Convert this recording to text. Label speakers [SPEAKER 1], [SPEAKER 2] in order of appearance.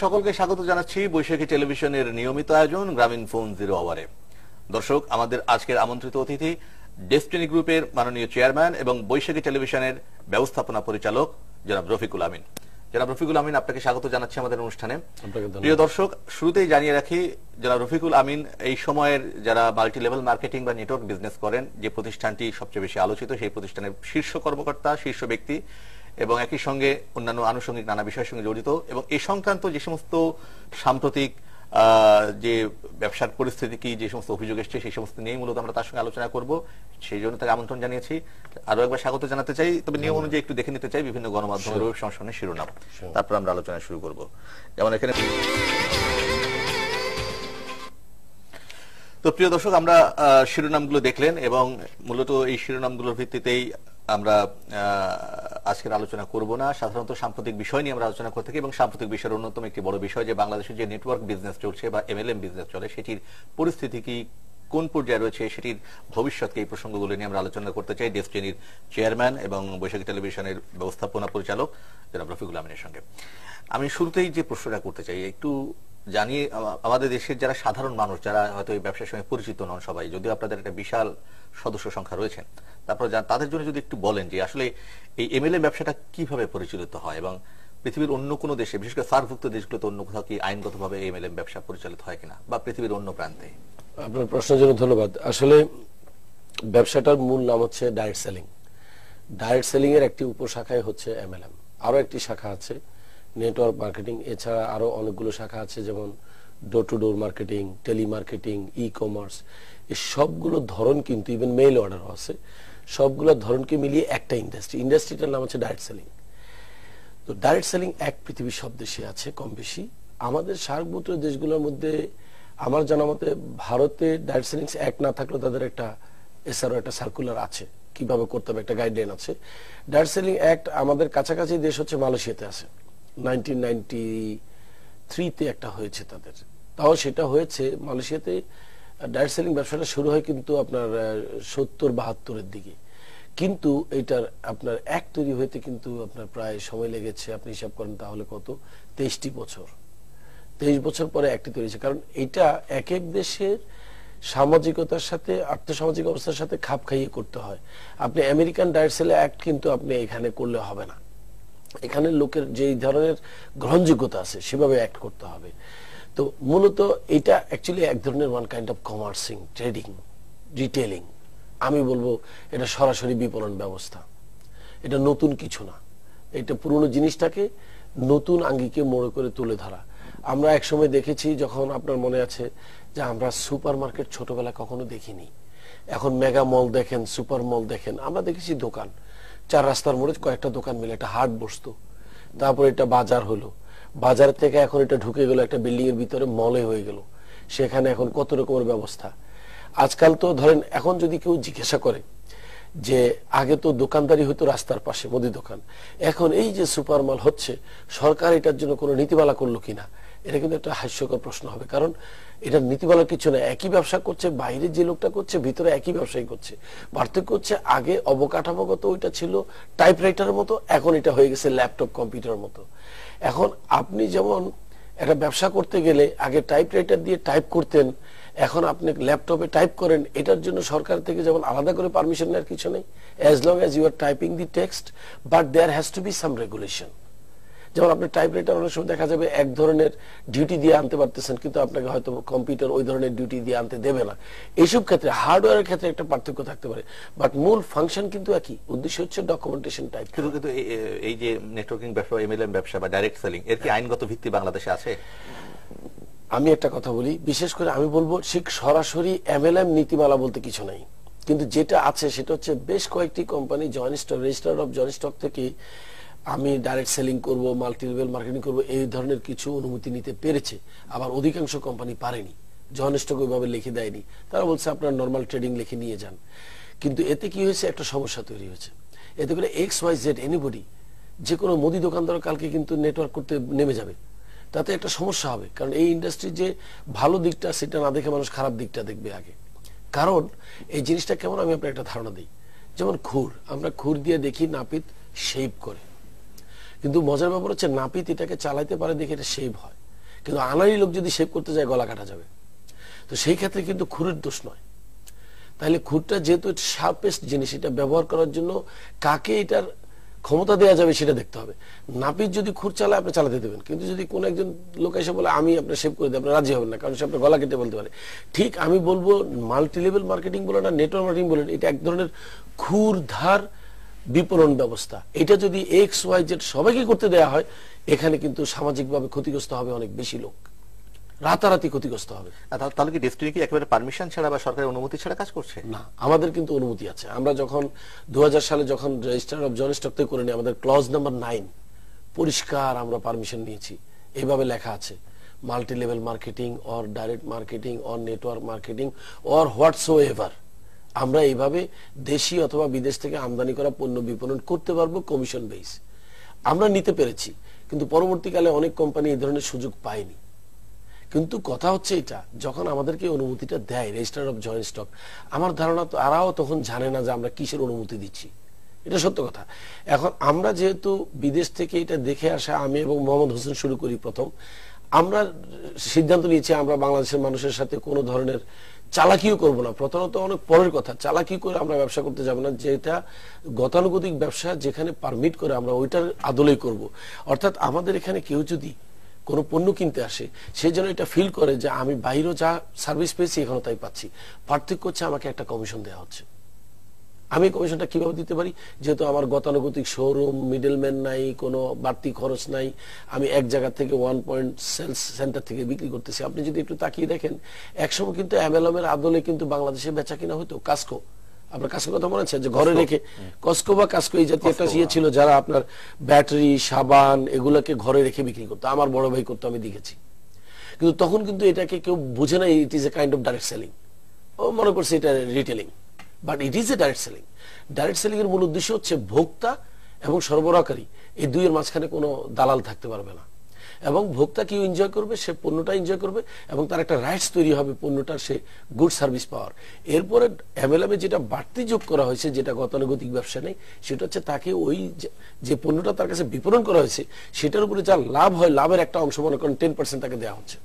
[SPEAKER 1] সকলকে স্বাগত জানাচ্ছি বৈশাখী টেলিভিশনের নিয়মিত আয়োজন গ্রামীণ ফোন 0 আওয়ারে। দর্শক, আমাদের আজকের আমন্ত্রিত অতিথি ডেস্টিনি গ্রুপের মাননীয় চেয়ারম্যান এবং বৈশাখী টেলিভিশনের ব্যবস্থাপনা পরিচালক জনাব রফিকুল আমিন। জনাব রফিকুল আমিন, আপনাকে স্বাগত জানাচ্ছি আমাদের অনুষ্ঠানে। প্রিয় দর্শক, শুরুতেই জানিয়ে রাখি, জনাব রফিকুল আমিন এই সময়ের যারা মাল্টি লেভেল মার্কেটিং বা নেটওয়ার্ক বিজনেস করেন, যে প্রতিষ্ঠানটি সবচেয়ে বেশি আলোচিত, সেই প্রতিষ্ঠানের শীর্ষ কর্মকর্তা, শীর্ষ ব্যক্তি এবং একই সঙ্গে অন্যান্য আনুষঙ্গিক নানা বিষয়ের সঙ্গে জড়িত, এবং এই সংক্রান্ত যে সমস্ত সাম্প্রতিক যে ব্যবসার পরিস্থিতি কি, যে সমস্ত অভিযোগ এসছে, সেই সমস্ত নিয়ে মূলত আমরা তার সঙ্গে আলোচনা করব। সেই জন্য তাকে আমন্ত্রণ জানিয়েছি। আরো একবার স্বাগত জানাতে চাই, তবে নিয়ম অনুযায়ী একটু দেখে নিতে চাই বিভিন্ন গণমাধ্যমের ওয়েব সংস্করণের শিরোনাম, তারপর আমরা আলোচনা শুরু করব। যেমন এখানে তো প্রিয় দর্শক, আমরা শিরোনামগুলো দেখলেন এবং মূলত এই শিরোনামগুলোর ভিত্তিতেই আমরা আজকের আলোচনা করব না। সাধারণত সাম্প্রতিক বিষয় নিয়ে আমরা আলোচনা করতে থাকি এবং সাম্প্রতিক বিষয়ের অন্যতম একটি বড় বিষয় যে বাংলাদেশের যে নেটওয়ার্ক বিজনেস চলছে বা এমএলএম বিজনেস চলে, সেটির পরিস্থিতি কি, কোন পর্যায়ে রয়েছে, সেটির ভবিষ্যৎকে, এই প্রসঙ্গগুলো নিয়ে আমরা আলোচনা করতে চাই ডেস্টিনির চেয়ারম্যান এবং বৈশাখী টেলিভিশনের ব্যবস্থাপনা পরিচালক জনাব রফিকুল আমিনের সঙ্গে। আমি শুরুতেই যে প্রশ্নটা করতে চাই, একটু জানিয়ে, আমাদের দেশের যারা সাধারণ মানুষ, যারা হয়তো এই ব্যবসার সঙ্গে পরিচিত নন সবাই, যদিও আপনাদের একটা বিশাল সদস্য সংখ্যা রয়েছেন, তারপর তাদের জন্য যদি একটু বলেন যে আসলে এই এমএলএম ব্যবসাটা কিভাবে পরিচালিত হয় এবং পৃথিবীর অন্য কোনো দেশে, বিশেষ করে সার্কভুক্ত দেশগুলোতে অন্য কোথাও কি আইনগতভাবে এমএলএম ব্যবসা পরিচালিত হয় কিনা, বা পৃথিবীর অন্য প্রান্তে?
[SPEAKER 2] আপনার প্রশ্নের জন্য ধন্যবাদ। আসলে ব্যবসাটার মূল নাম হচ্ছে ডাইরেক্ট সেলিং। ডাইরেক্ট সেলিং এর একটি উপশাখায় হচ্ছে এমএলএম, আরো একটি শাখা আছে নেটওয়ার্ক মার্কেটিং। এছাড়া আরো অনেকগুলো শাখা আছে, যেমন door to door marketing, telemarketing, e commerce. এই সবগুলো ধরন কিন্তু, ইভেন মেইল অর্ডারও আছে, সবগুলো ধরনকে মিলিয়ে একটা ইন্ডাস্ট্রিটার নাম হচ্ছে ডাইরেক্ট সেলিং। তো ডাইরেক্ট সেলিং এক পৃথিবীর সব দেশে আছে কম বেশি। আমাদের সার্কভুক্ত দেশগুলোর মধ্যে আমার জানা মতে ভারতে ডাইরেক্ট সেলিং এক না থাকলেও তাদের একটা এসআরও, একটা সার্কুলার আছে, কিভাবে করতে হবে, একটা গাইডলাইন আছে। ডাইরেক্ট সেলিং অ্যাক্ট আমাদের কাছাকাছি দেশ হচ্ছে মালয়েশিয়াতে আছে, 1993-তে একটা হয়েছে তাদের। তাও সেটা হয়েছে মালয়েশিয়াতে। ডাইরেক্ট সেলিং ব্যবসাটা শুরু হয় কিন্তু আপনার 70-72-এর দিকে, কিন্তু এটার আপনার অ্যাক্ট তৈরি হইতে কিন্তু আপনার প্রায় সময় লেগেছে, আপনি হিসাব করেন তাহলে কত, 23টি বছর। 23 বছর পরে অ্যাক্ট তৈরি হয়েছে, কারণ এটা এক এক দেশের সামাজিকতার সাথে, আর্থসামাজিক অবস্থার সাথে খাপ খাইয়ে করতে হয়। আপনি আমেরিকান ডাইরেক্ট সেল অ্যাক্ট কিন্তু আপনি এখানে করলে হবে না, এখানে লোকের যে ধরনের গ্রহণযোগ্যতা আছে সেভাবে অ্যাক্ট করতে হবে। তো মূলত এটা অ্যাকচুয়ালি এক ধরনের one kind of commercing, trading, retailing. আমি বলবো এটা সরাসরি বিপণন ব্যবস্থা, এটা নতুন কিছু না, এটা পুরনো জিনিসটাকে নতুন আঙ্গিকে মোড় করে তুলে ধরা। আমরা একসময় দেখেছি, যখন আপনার মনে আছে যে আমরা সুপার মার্কেট ছোটবেলায় কখনো দেখিনি, এখন মেগা মল দেখেন, সুপার মল দেখেন। আমরা দেখেছি দোকান, 4 রাস্তার মোড়ে কয়েকটা দোকান মিলে একটা হাট বসতো, তারপর এটা বাজার হলো, বাজার থেকে এখন এটা ঢুকে গেল একটা বিল্ডিং এর ভিতরে, মলে হয়ে গেল, সেখানে এখন কত রকমের ব্যবস্থা। আজকাল তো ধরেন, এখন যদি কেউ জিজ্ঞাসা করে যে আগে তো দোকানদারি হতো রাস্তার পাশে, মুদি দোকান, এখন এই যে সুপার মল হচ্ছে, সরকার এটার জন্য কোনো নীতিমালা করলো কিনা, এটা কিন্তু একটা হাস্যকর প্রশ্ন হবে। কারণ এটা নীতিমালা কিছু না, একই ব্যবসা করছে, বাইরে যে লোকটা করছে, ভিতরে একই ব্যবসায়ী করছে। পার্থক্য হচ্ছে আগে অবকাঠামোগত ওইটা ছিল টাইপরাইটারের মতো, এখন এটা হয়ে গেছে ল্যাপটপ কম্পিউটারের মতো। এখন আপনি যেমন একটা ব্যবসা করতে গেলে আগে টাইপরাইটার দিয়ে টাইপ করতেন, এখন আপনি ল্যাপটপে টাইপ করেন। এটার জন্য সরকার থেকে যেমন আলাদা করে পারমিশন নেওয়ার কিছু নেই, as long as you are typing the text, but there has to be some regulation. যেমন আপনি টাইপরাইটার অনেক সময় দেখা যাবে এক ধরনের ডিউটি দিয়ে আনতে পারতেছেন, কিন্তু আপনাকে হয়তো কম্পিউটার ওই ধরনের ডিউটি দিয়ে আনতে দেবে না। এইসব ক্ষেত্রে হার্ডওয়্যারের ক্ষেত্রে একটা পার্থক্য থাকতে পারে, বাট মূল ফাংশন কিন্তু একই, উদ্দেশ্য হচ্ছে ডকুমেন্টেশন টাইপ।
[SPEAKER 1] কিন্তু এই যে নেটওয়ার্কিং ব্যবসা, এমএলএম ব্যবসা বা ডাইরেক্ট সেলিং, এর কি আইনগত ভিত্তি বাংলাদেশে আছে?
[SPEAKER 2] আমি একটা কথা বলি, বিশেষ করে আমি বলবো ঠিক সরাসরি এমএলএম নীতিমালা বলতে কিছু নাই, কিন্তু যেটা আছে সেটা হচ্ছে বেশ কয়েকটি company joint stock, register of joint stock থেকে আমি ডাইরেক্ট সেলিং করব, মাল্টি লেভেল মার্কেটিং করব, এই ধরনের কিছু অনুমতি নিতে পেরেছে। আবার অধিকাংশ কোম্পানি পারেনি, জয়েন্ট স্টক ওইভাবে লিখে দেয়নি, তারা বলছে আপনার নর্মাল ট্রেডিং লিখে নিয়ে যান। কিন্তু এতে কি হয়েছে, একটা সমস্যা তৈরি হয়েছে। এতে করে XYZ এনিবডি, যে কোনো মুদি দোকানদার কালকে কিন্তু নেটওয়ার্ক করতে নেমে যাবে, তাতে একটা সমস্যা হবে। কারণ এই ইন্ডাস্ট্রির যে ভালো দিকটা সেটা না দেখে মানুষ খারাপ দিকটা দেখবে আগে। কারণ এই জিনিসটা কেমন, আমি আপনার একটা ধারণা দিই। যেমন খুর, আমরা খুর দিয়ে দেখি নাপিত শেভ করে, কিন্তু মজার ব্যাপার হচ্ছে নাপিত এটাকে চালাইতে পারে দেখে এটা শেভ হয়। কিন্তু আনাড়ি লোক যদি শেভ করতে যায় গলা কাটা যাবে। তো সেই ক্ষেত্রে কিন্তু খুরের দোষ নয়। তাহলে খুরটা যেহেতু শার্পেস্ট জিনিস, এটা ব্যবহার করার জন্য কাকে এটার ক্ষমতা দেওয়া যাবে সেটা দেখতে হবে। নাপিত যদি খুর চালায় আপনি চালাতে দেবেন, কিন্তু যদি কোন একজন লোক এসে বলে আমি আপনার শেভ করে দিই, আপনি রাজি হবেন না, কারণ সে আপনার গলা কেটে বলতে পারে। ঠিক আমি বলবো মাল্টি লেভেল মার্কেটিং বলেন আর নেটওয়ার্ক মার্কেটিং বলেন, এটা এক ধরনের খুর ধার বিপণন ব্যবস্থা। এটা যদি XY Z সবাইকে করতে দেওয়া হয়, এখানে কিন্তু সামাজিকভাবে ক্ষতিগ্রস্ত হবে অনেক বেশি লোক, রাতারাতি ক্ষতিগ্রস্ত হবে।
[SPEAKER 1] তাহলে কি ডেস্টিনি কি একেবারে পারমিশন ছাড়া বা সরকারের অনুমতি ছাড়া কাজ করছে?
[SPEAKER 2] না, আমাদের কিন্তু অনুমতি আছে। আমরা যখন 2000 সালে যখন রেজিস্টার অফ জয়েন্ট স্টক থেকে করে নিই, আমাদের ক্লজ নাম্বার 9 পরিষ্কার আমরা পারমিশন নিয়েছি। এইভাবে লেখা আছে, multi level marketing or direct marketing or network marketing or whatsoever, আমরা এইভাবে দেশি অথবা বিদেশ থেকে আমদানি করা পণ্য বিপণন করতে পারবো কমিশন বেস। আমরা নিতে পেরেছি, কিন্তু পরবর্তীকালে অনেক কোম্পানি এই ধরনের সুযোগ পায়নি। কিন্তু কথা হচ্ছে এটা, যখন আমাদেরকে অনুমতিটা দেয় রেজিস্টার অফ জয়েন্ট স্টক, আমার ধারণা তো আরাও তখন জানে না যে আমরা কিসের অনুমতি দিচ্ছি। এটা সত্য কথা। এখন আমরা যেহেতু বিদেশ থেকে এটা দেখে আসা, আমি এবং মোহাম্মদ হোসেন শুরু করি প্রথম, আমরা সিদ্ধান্ত নিয়েছি আমরা বাংলাদেশের মানুষের সাথে কোনো ধরনের চালাকিও করব না। প্রথমত অনেক পরের কথা, চালাকি করে আমরা ব্যবসা করতে যাব না। যেটা গতানুগতিক ব্যবসা যেখানে পারমিট করে আমরা ওইটার আদলেই করব। অর্থাৎ আমাদের এখানে কেউ যদি কোনো পণ্য কিনতে আসে, সে যেন এটা ফিল করে যে আমি বাইরেও যা সার্ভিস পেয়েছি এখানে তাই পাচ্ছি। পার্থক্য হচ্ছে আমাকে একটা কমিশন দেওয়া হচ্ছে। আমি কমিশনটা কিভাবে দিতে পারি? যেহেতু আমার গতানুগতিক শোরুম, মিডলম্যান নাই, কোনো বাড়তি খরচ নাই, আমি এক জায়গা থেকে 1 পয়েন্ট সেলস সেন্টার থেকে বিক্রি করতেছি। আপনি যদি একটু তাকিয়ে দেখেন, একসময় কিন্তু এমএলএমের আদলে কিন্তু বাংলাদেশে বেচা কিনা হতো। কাস্কো, আপনার কাস্কোর কথা মনে আছে? যে ঘরে রেখে কস্কো বা কাস্কো এই জাতীয় একটা ইয়ে ছিল, যারা আপনার ব্যাটারি, সাবান এগুলোকে ঘরে রেখে বিক্রি করতো। আমার বড় ভাই করতো, আমি দেখেছি। কিন্তু তখন কিন্তু এটাকে কেউ বুঝে না, it is a kind of direct selling. ও মনে করছে এটা retailing, but it is a direct selling. Direct selling এর মূল উদ্দেশ্য হচ্ছে ভোক্তা এবং সরবরাহকারী এই দুইয়ের মাঝখানে কোনো দালাল থাকতে পারবে না, এবং ভোক্তা কি এনজয় করবে, সে পণ্যটা এনজয় করবে, এবং তার একটা রাইটস তৈরি হবে পণ্যটার সে গুড সার্ভিস পাওয়ার। এরপরে এমএলএমে যেটা বাড়তি যোগ করা হয়েছে, যেটা গতানুগতিক ব্যবসা নেই, সেটা হচ্ছে তাকে ওই যে পণ্যটা তার কাছে বিপণন করা হয়েছে সেটার উপরে যা লাভ হয়, লাভের একটা অংশ মনে করেন 10% তাকে দেওয়া হচ্ছে।